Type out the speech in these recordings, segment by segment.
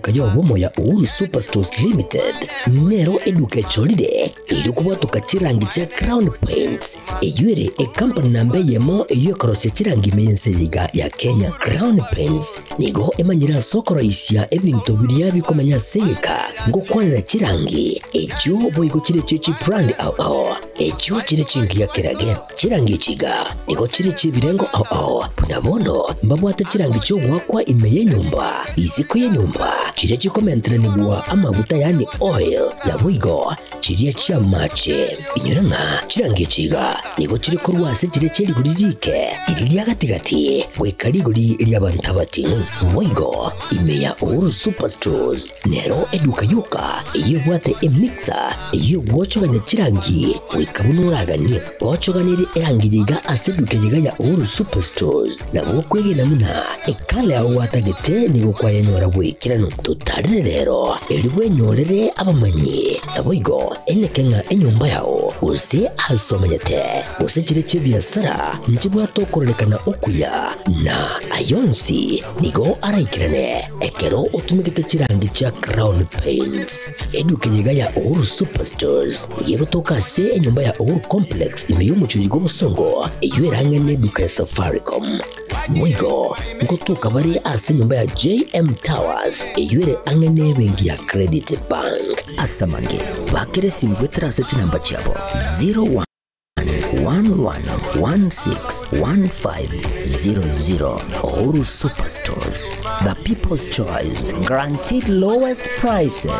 eduka yo bomo ya Uhuru Superstores Limited nero eduka cholide ilikuwa tukachirangi cha Crown Paints eyure company nambe yemo yokorose chirangi mense yiga ya Kenya. Crown Paints nigo emanyira sokoro isya ebintu biriya bikomanya seka ngo kwanira chirangi ejo boyiko chire chichi brand ao ejo chire chingi ya kirage chirangi chiga nigo chire chibirengo ao punabono mbabwata chirangi cyo wakwa imeye nyumba iziko ye nyumba chire chikomentera nibwa amavuta yani oil na bwigo chire chia mache inyuranga chirangi chiga nigo chire kurwase chire chiri guririke iri yagatigati wekali guri ry'abantu abati bwigo imeya Uhuru Superstores nero eduka yuka iyo bwate emixer iyo wochoganya chirangi wikabunuraganye wochoganire erangi yiga aseduke yiga ya Uhuru Superstores na wokwege namuna ekale aho watagete nigo kwa yanyora bwikirano tutarire rero eriwe nyorere abamanyi aboigo enekenga enyumba yao use asomanyete use chire chibiasara nchibwa tokorekana okuya na ayonsi nigo araikirane ekero utumikite chirangi cha Crown Paints eduke yiga ya Uhuru Superstores yego tokase enyumba ya Uhuru Complex imeyumucho yigo musongo eyuerange neduka ya Safaricom mwigo ngotuka bari ase nyumba ya JM Towers eyuere angene bengi ya Credit Bank asamange bakere simbwetera seti namba chabo 0111161500 Uhuru Superstores, the people's choice, guaranteed lowest prices.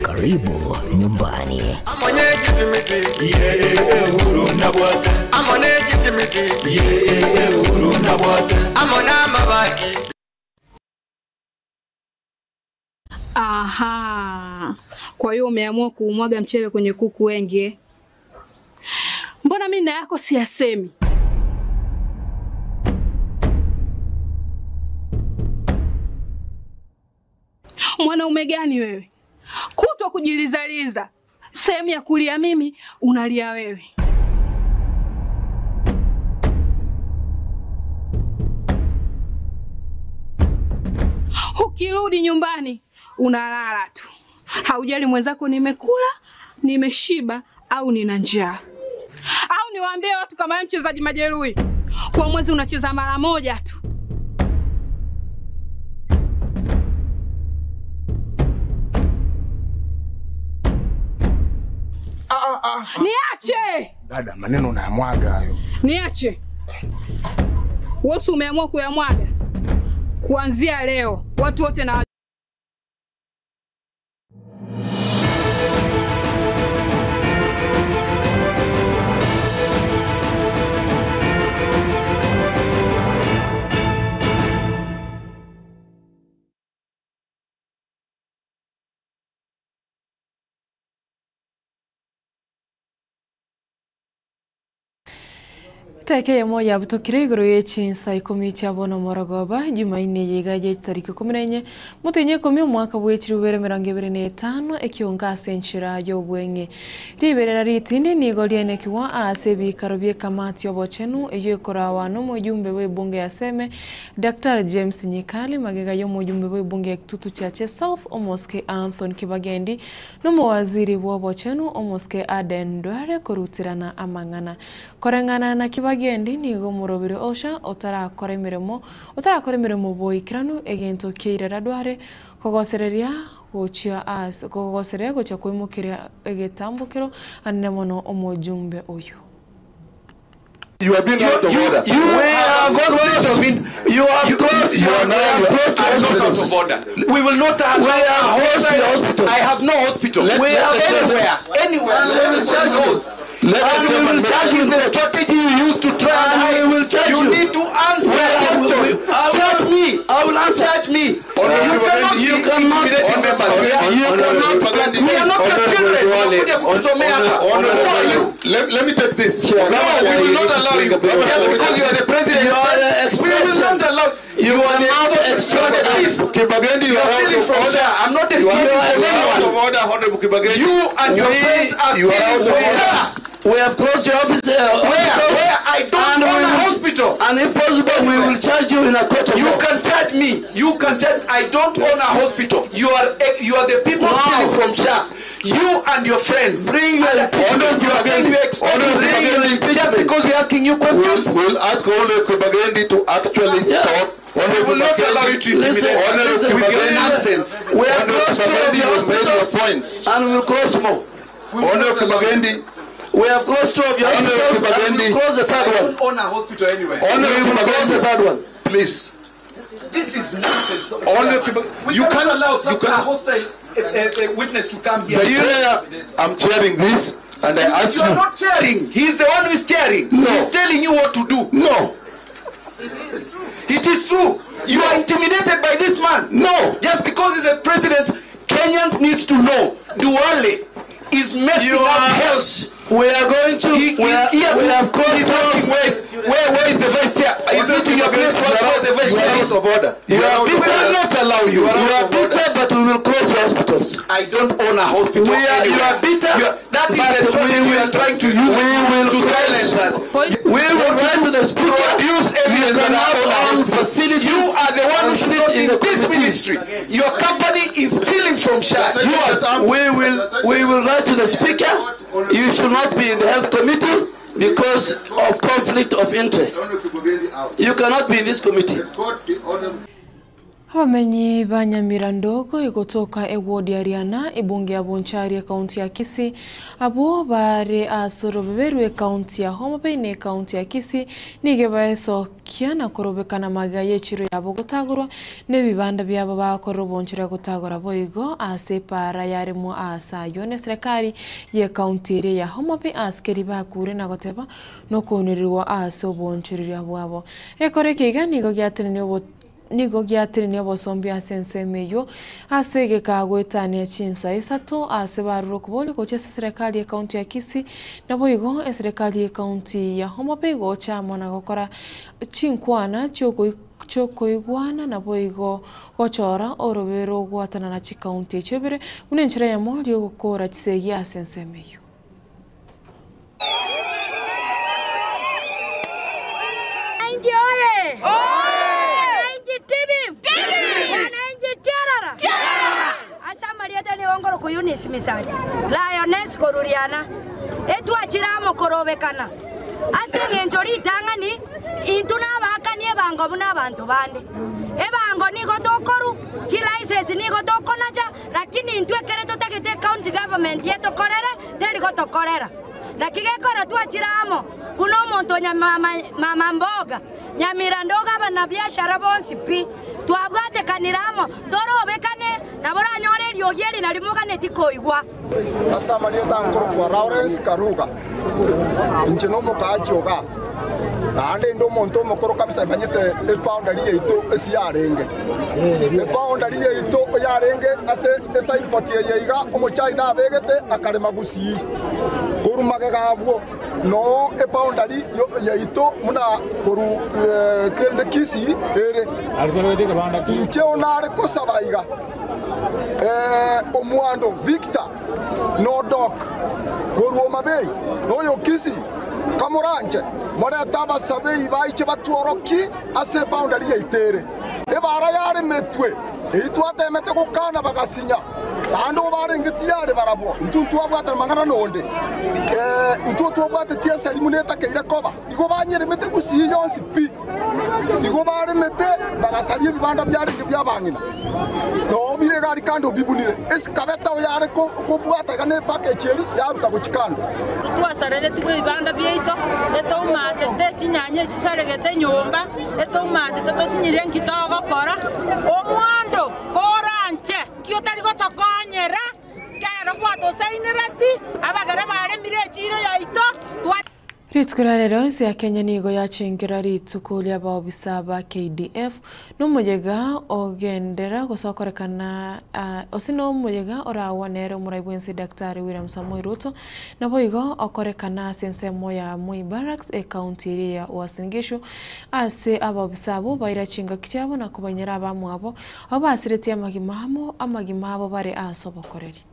Karibu nyumbani. Aha, kwa hiyo umeamua kuumwaga mchele kwenye kuku wengi. Mbona mimi na yako siyasemi? Mwanaume gani wewe? Kutwa kujilizaliza. Sehemu ya kulia mimi, unalia wewe. Ukirudi nyumbani, unalala tu. Haujali mwenzako nimekula, nimeshiba au nina njaa. Au niwaambie watu kama mchezaji majeruhi. Kwa mwezi unacheza mara moja tu. Niache! Dada, maneno unayamwaga hayo. Niache. Wewe umeamua kuyamwaga. Kuanzia leo, watu wote na Teke ya moja butokire iguru y'echinsa 10 cy'abono morogoba Jumaine yigaje tariki 14 mutenye 10 mwaka bw'ekiri 2025 ekionga senchira y'obwenge riberera ritinde nigo lyenekiwa ase bikaro bye kamati y'obochenu eyekora no mujumbe w'ebunge ya Seme Dr. James Nyikali magega yo mujumbe w'ebunge ya Kitutu Chache South Omoske Anthony Kibagendi no muwaziri w'obochenu Omoske Aden Ndware korutirana amangana korengana na Kibagendi nigo murobire osha otarakora imirimo boikirano egento keirera Ndware kogosereria gochia as kogosereria gocha kwimukira egetambukiro anemono omujumbe oyu. You have been out of order. You are close to order. We will not have hospital. I have no hospital. We are anywhere. We will charge you the strategy you used to try. I will charge you. You need to answer. Charge me. I will answer me. You cannot. We are not your children. Let me take this. No, we will not allow you. Because you are the president. You are the expression. We will not allow you. Are now extraordinary. Kibagendi, you are out of order. I'm not a You are out of order, Honorable Kibagendi. You and your friends are out of order. We have closed your office. Where? I don't own a hospital. And if possible, we will charge you in a court of law. You can charge me. You can charge. I don't own a hospital. You are the people stealing from SHA. You and your friends. Bring your impeachment. Just because we're asking you questions. We'll ask Honorable Kibagendi to actually stop. We will not allow you to intimidate with your nonsense. We have close to your point. And we will close more. Honorable Kibagendi. We have closed 2 of your hospitals and we will close the 3rd one. I don't own a hospital anywhere. We will close the 3rd one. Please. This is nonsense. You can't allow a hostile witness to come here. I'm chairing this, and I ask you. You are not chairing. He's the one who is chairing. No. He's telling you what to do. No. It is true. You are intimidated by this man. No. Just because he's a president, Kenyans needs to know. Duale is messing up health. We are going to. We have closed. Where is the vice chair? Is it in your place? Where is the vice chair? Of order. We will not allow you. You are bitter, but we will close your hospitals. I don't own a hospital. You are bitter. That is the strategy we are trying to use. We will to silence us. We will try to the speaker. Use evidence that our facilities. You are the one who sit in this ministry. Your company is stealing from SHA. We will write to the speaker. You should not be in the health committee because of conflict of interest. You cannot be in this committee. Abamenyi ba Nyamira ndogo igutoka eward ya Riana ibunge ya Bonchari kaunti ya Kisii abo bare asoro beberwe kaunti ya Homa Bay ne kaunti ya Kisii nige baeso kiana korobekana magaye chiro ya bogotagoro ne bibanda byabo bakoro Bonchari gutagora boigo ase para yarimo asa yone serikali ye kaunti ya Homa Bay askeri bakure na goteba no konerirwa aso Bonchari yabo ekore kiga nigo gyatini obosombi asense meyo asege kagwetania chinsa isato asebaruro kubole ko chese serikali ya kaunti ya Kisii nabo igo serikali ya kaunti ya Homa Bay go chamona gokora chinkwana choko igwana nabo igo gochora orobero gwatana na chikaunti chebere unenchira ya moli gukora chisegi asense meyo. Kuyunis misali Lioness Koruriana etu achiramo korobekana asenge njori tangani intuna bakani ebango buna abantu bande ebango nigo tokoru chi license nigo tokonacha lakini intwe kere totakete county government yeto korera teri gotokorera lakini kora tu achiramo uno monto nya mama mboga Nyamira ndoga bana biashara bonsi pi twabwate kaniramo dorobekane nabora nyore lyogeri nalimugane tikoigwa asama ni tankoro kwa Lawrence Karuga injino mukajoga ande ndo monto mukoro kabisa banyite e poundari yeito esiyarenge e poundari yeito yarenge ase esa import yeiga omuchina abegete akarema gusi kurumage gabwo no e poundari yeito muna koru kende Kisii ere inteo nare kosabaiga omwando Victor no doc koru Homa Bay no yo Kisii Kamuranje moreta basabei baiche batworoki ase boundary yaitere ebara yare metwe itwatemete gukana bagasinya bando bare ngitiyare barabo ntuntu wabwata mangana nonde ntuntu wabwata tiesa limuneta keira koba igo banyere mete gusi yonsi pi igo bare mete bagasari bibanda byari byabangina no bire gari kando bibunire eskabeta yare ko bwata kane package yeri yaruta gukikando twasarere twe bibanda byeito etomate techinyanye chisaregete nyumba etomate totosinyire nkitogo kora omwando koranche kiotari gotokonyera kero kwatosainerati abagara bare mirechiro yaito Ritkura rero isi ya Kenya nigo yachingira rituko ly'ababisa ba KDF n'umuyega ogendera gusokorekana osino umuyega orawanero murayibwense Dr. William Samoei Ruto nabo igo okorekana sensemo ya Moi Barracks e county ya Uasin Gishu ase ababisa bo bayirachinga kityabo nakubanyera abamwabo abasireti amagimamo bare asobokoreri.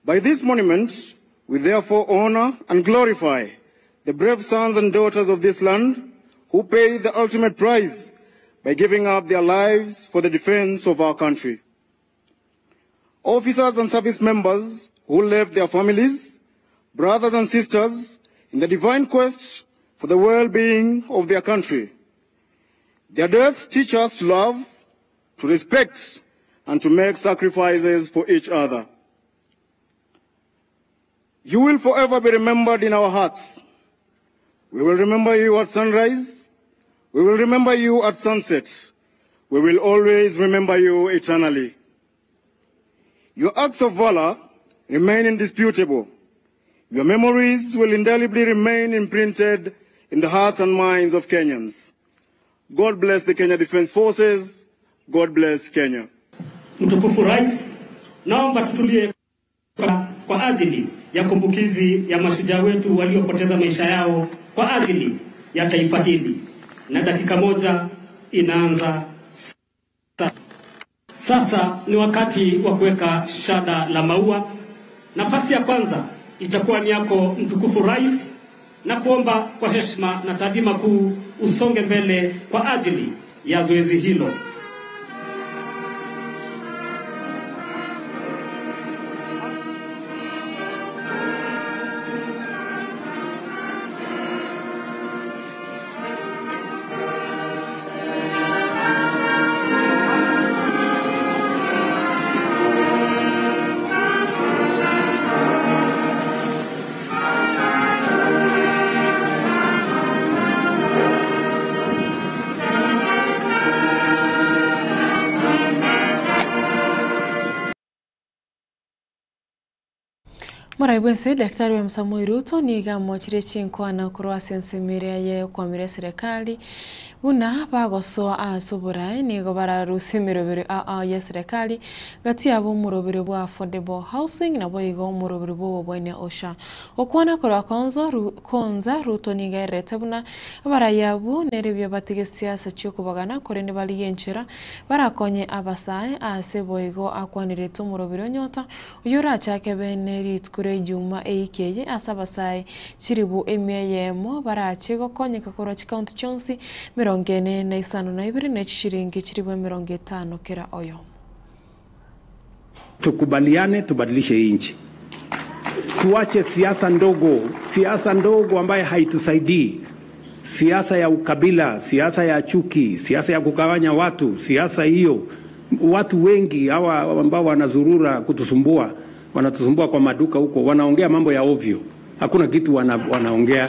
By this monument, we therefore honor and glorify the brave sons and daughters of this land who paid the ultimate price by giving up their lives for the defense of our country. Officers and service members who left their families, brothers and sisters, in the divine quest for the well-being of their country. Their deaths teach us to love, to respect, and to make sacrifices for each other. You will forever be remembered in our hearts. We will remember you at sunrise. We will remember you at sunset. We will always remember you eternally. Your acts of valor remain indisputable. Your memories will indelibly remain imprinted in the hearts and minds of Kenyans. God bless the Kenya Defense Forces. God bless Kenya. Mtukufu Rais, naomba tutulie kwa ajili ya kumbukizi ya mashujaa wetu waliopoteza maisha yao kwa ajili ya taifa hili. Na dakika moja inaanza sasa. Ni wakati wa kuweka shada la maua. Nafasi ya kwanza itakuwa ni yako Mtukufu Rais, na kuomba kwa heshima na taadhima kuu usonge mbele kwa ajili ya zoezi hilo. Maraibuense Daktari wa Samoei Ruto ni gamochire chinko na kurwa sensemire ye kwamire serikali una bagosoa asoborai ni gobara rusimirobere ya serikali gati abo murobere bwa affordable housing na boigo murobere bwo bwene osha okwana kurwa konza Ruto ni gairete buna barayabu nerebye batige siasa cyoko bagana korene bali yenchera barakonye abasaye ase boigo akwanire to murobere nyota uyura chake bene ritkure Juma eikeye asabasai chiribu emyemo barachego konye kakoro county chonsi 42 na shilingi chiribu 50 kera oyo. Tukubaliane tubadilishe nchi. Tuache siasa ndogo ambaye haitusaidii. Siasa ya ukabila, siasa ya chuki, siasa ya kugawanya watu, siasa hiyo watu wengi hawa ambao wanazurura kutusumbua, wanatusumbua kwa maduka huko, wanaongea mambo ya ovyo. Hakuna kitu wanaongea.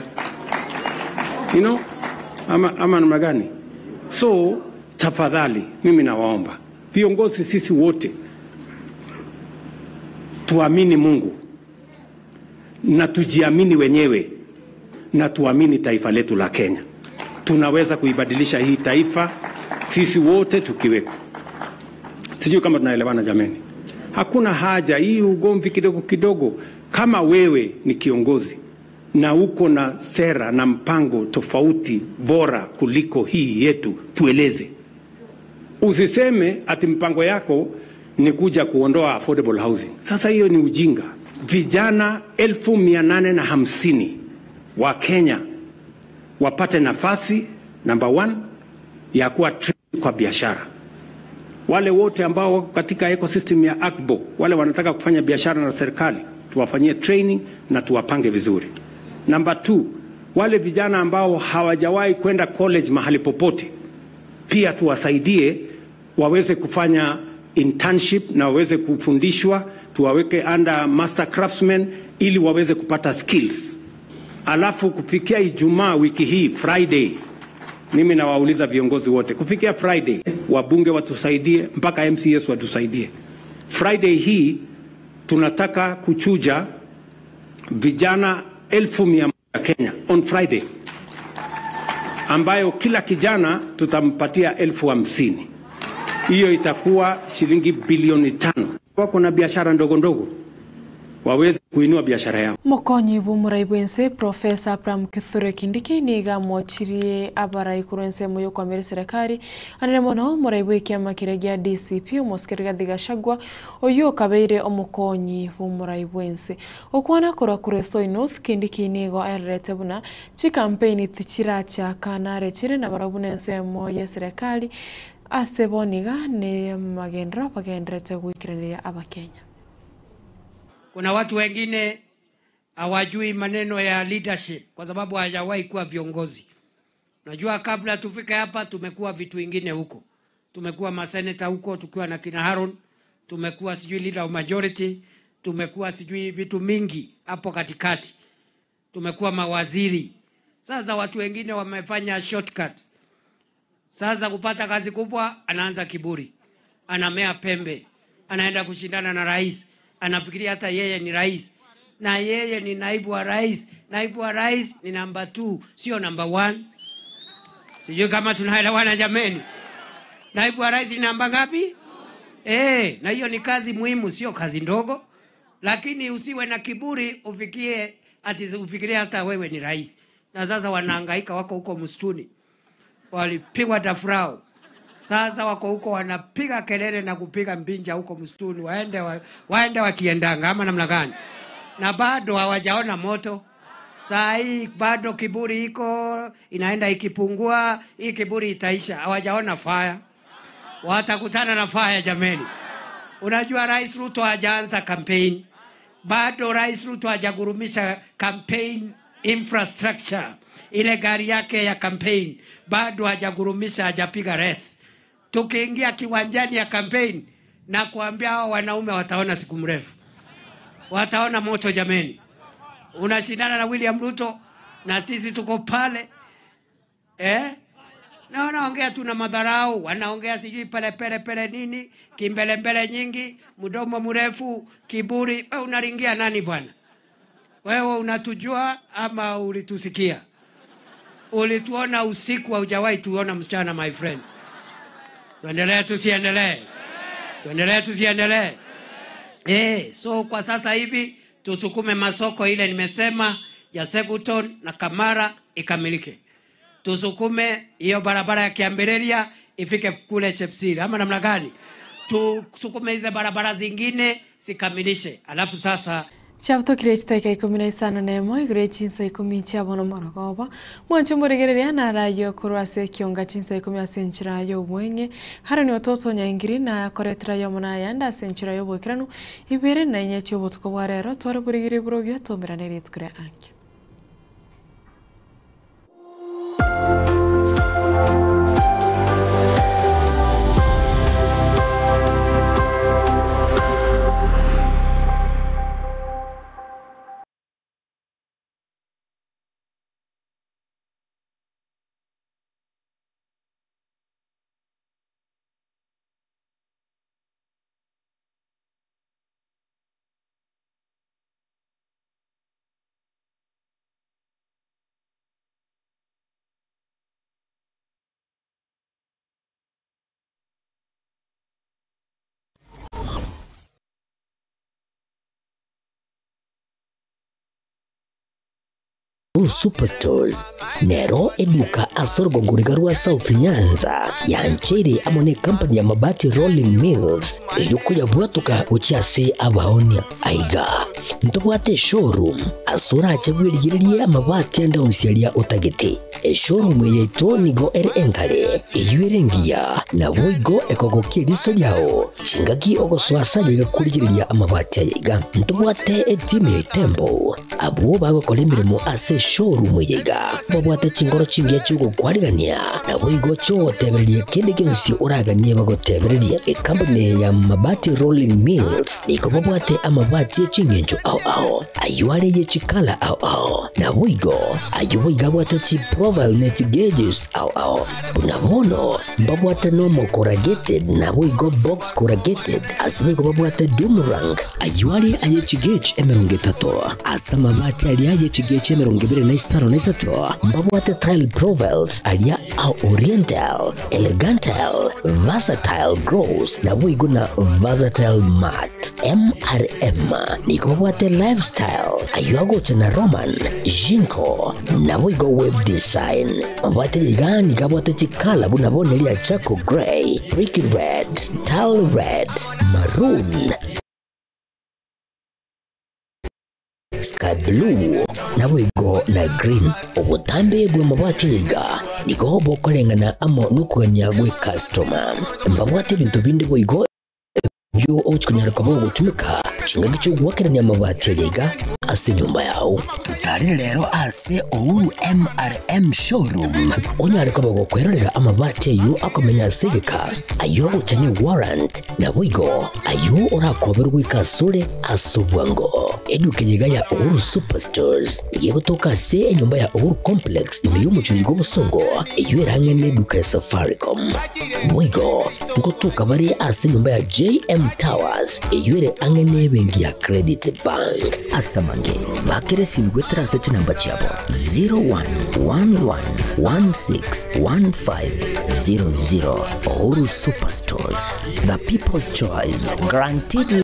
You know? Ama namna gani? So, tafadhali, mimi nawaomba viongozi sisi wote tuamini Mungu na tujiamini wenyewe na tuamini taifa letu la Kenya. Tunaweza kuibadilisha hii taifa sisi wote tukiweko. Sijui kama tunaelewana jameni. Hakuna haja hii ugomvi kidogo kidogo. Kama wewe ni kiongozi na uko na sera na mpango tofauti bora kuliko hii yetu, tueleze. Usiseme ati mpango yako ni kuja kuondoa affordable housing. Sasa hiyo ni ujinga. Vijana 1850 wa Kenya wapate nafasi number 1 ya kuwa trained kwa biashara. Wale wote ambao wako katika ecosystem ya AKBO, wale wanataka kufanya biashara na serikali, tuwafanyie training na tuwapange vizuri. Number 2, wale vijana ambao hawajawahi kwenda college mahali popote, pia tuwasaidie waweze kufanya internship na waweze kufundishwa, tuwaweke under master craftsmen ili waweze kupata skills. Alafu kufikia Ijumaa wiki hii Friday, mimi nawauliza viongozi wote, kufikia Friday wabunge watusaidie, mpaka MCS watusaidie. Friday hii tunataka kuchuja vijana 1,100 Kenya on Friday, ambayo kila kijana tutampatia 50,000. Hiyo itakuwa shilingi bilioni 5. Wako na biashara ndogo ndogo, waweze kuinua biashara yao. Mokonyi bumuraibwense Profesa Abraham Kithure Kindiki niga mochirie abarai kurense moyo kwa mbere serikali anene mono muraibwe kiama kiregia DCP umusikiriga Gachagua oyo kabeire omokonyi bumuraibwense okwana kora kureso North Kindiki nigo erete buna chi campaign tichiracha kanare chire na barabunense moyo serikali aseboniga ne magendra bagendrete gwikirania abakenya. Kuna watu wengine hawajui maneno ya leadership kwa sababu hawajawahi kuwa viongozi. Najua kabla tufike hapa tumekuwa vitu vingine huko. Tumekuwa maseneta huko tukiwa na kina Haron, tumekuwa sijui leader of majority, tumekuwa sijui vitu mingi hapo katikati. Tumekuwa mawaziri. Sasa watu wengine wamefanya shortcut. Sasa kupata kazi kubwa anaanza kiburi. Anamea pembe. Anaenda kushindana na rais. Anafikiria hata yeye ni rais. Na yeye ni naibu wa rais. Naibu wa rais ni number 2, sio number 1. Sijui kama tunaelewana jameni. Naibu wa rais ni namba ngapi? Na hiyo ni kazi muhimu, sio kazi ndogo. Lakini usiwe na kiburi ufikirie hata wewe ni rais. Na sasa wanahangaika wako huko msituni. Walipigwa dafrao. Sasa wako huko wanapiga kelele na kupiga mbinja huko msituni, waende wakiendanga ama namna gani? Na bado hawajaona moto. Saa hii bado kiburi iko inaenda ikipungua, hii kiburi itaisha. Hawajaona fire. Watakutana na fire jameni. Unajua Rais Ruto hajaanza campaign. Bado Rais Ruto hajagurumisha campaign infrastructure. Ile gari yake ya campaign bado hajagurumisha, hajapiga race. Tukiingia kiwanjani ya campaign na kuambia hao wanaume wataona siku mrefu. Wataona moto jameni. Unashindana na William Ruto na sisi tuko pale. Na wanaongea tuna madharau, wanaongea sijui pele nini, kimbele nyingi, mdomo mrefu, kiburi. Wewe unaringia nani bwana? Wewe unatujua ama ulitusikia? Ulituona usiku, haujawahi tuona mchana my friend. Tuendelee tusiendelee? Tuendelee tusiendelee? So kwa sasa hivi tusukume masoko ile nimesema ya Seguton na Kamara ikamilike. Tusukume hiyo barabara ya Kiambereria ifike kule Chepsiri ama namna gani? Tusukume hizo barabara zingine sikamilishe. Alafu sasa Chapto kirechita ikominaisano nemo igrechinsa ikomi chabono maragoba mwancho muregereria na rayo kurwase kionga chinsa ikomi asenchira yo bwenge harani ototo nyangiri na koretra yo monaya nda asenchira yo bwekiranu ibere na nyacho botko warero tore buregere burobya tomerane ritkure anki. Superstores Nero eduka asorgo ngurigarua South Nyanza yanchere amone company ya mabati Rolling Mills yuko yabwatuka uchiase abaonia aiga ntobwate showroom asura chagwirigirie amabati anda unsialia utagete showroom yeto nigo engale yurengia na boigo ekogokie riso yao chingaki ogoswasa yiga kurigiriria amabati aiga ntobwate team Tembo abo bago kolemirimo ase showroom yiga babwate chingoro chingia chugo kwarigania na boigo cho tebererie kende kensi uraganie bago tebererie company ya mabati Rolling Mills niko babwate amabati chingenjo au ayuare ye chikala au na boigo ayuiga bwate chi profile net gauges au unabono babwate no corrugated na boigo box corrugated asimigo babwate Dumrang ayuare aye chigage emerongetato asama mabati ali aye chigage emerongibere na isaro na isato mbabwate tile provels alia au oriental elegantal versatile grows na wigo na versatile mat MRM ni kubwate lifestyle ayuago chana roman jinko na wigo web design mbabwate igani kabwate chikala buna bonelia chaco gray brick red tile red maroon sky blue na wigo na green obutambe bwa mabwate yiga niko bokolengana amo nukuganya gwe customer mbabwate bintu bindi wigo yo ochikunyara kabo gutumika chinga gicho gwakiranya mabwate yiga ase nyumba yao tutari rero ase Uhuru MRM showroom onyare kabo gukwerera amabwate yu akomenya segeka ayo guchanye warrant na wigo ayo urakoberwa ikasure asubwango eduke yiga ya Uhuru Superstores yego toka se nyumba ya Uhuru Complex imiyo muchuligo busongo iyo erange ne duka ya Safaricom wigo ngotoka bari ase nyumba ya JM Towers iyo ere ange ne bengi ya Credit Bank asamange bakere simgwe trase chinamba chabo 0111161500 Uhuru Superstores, the people's choice, guaranteed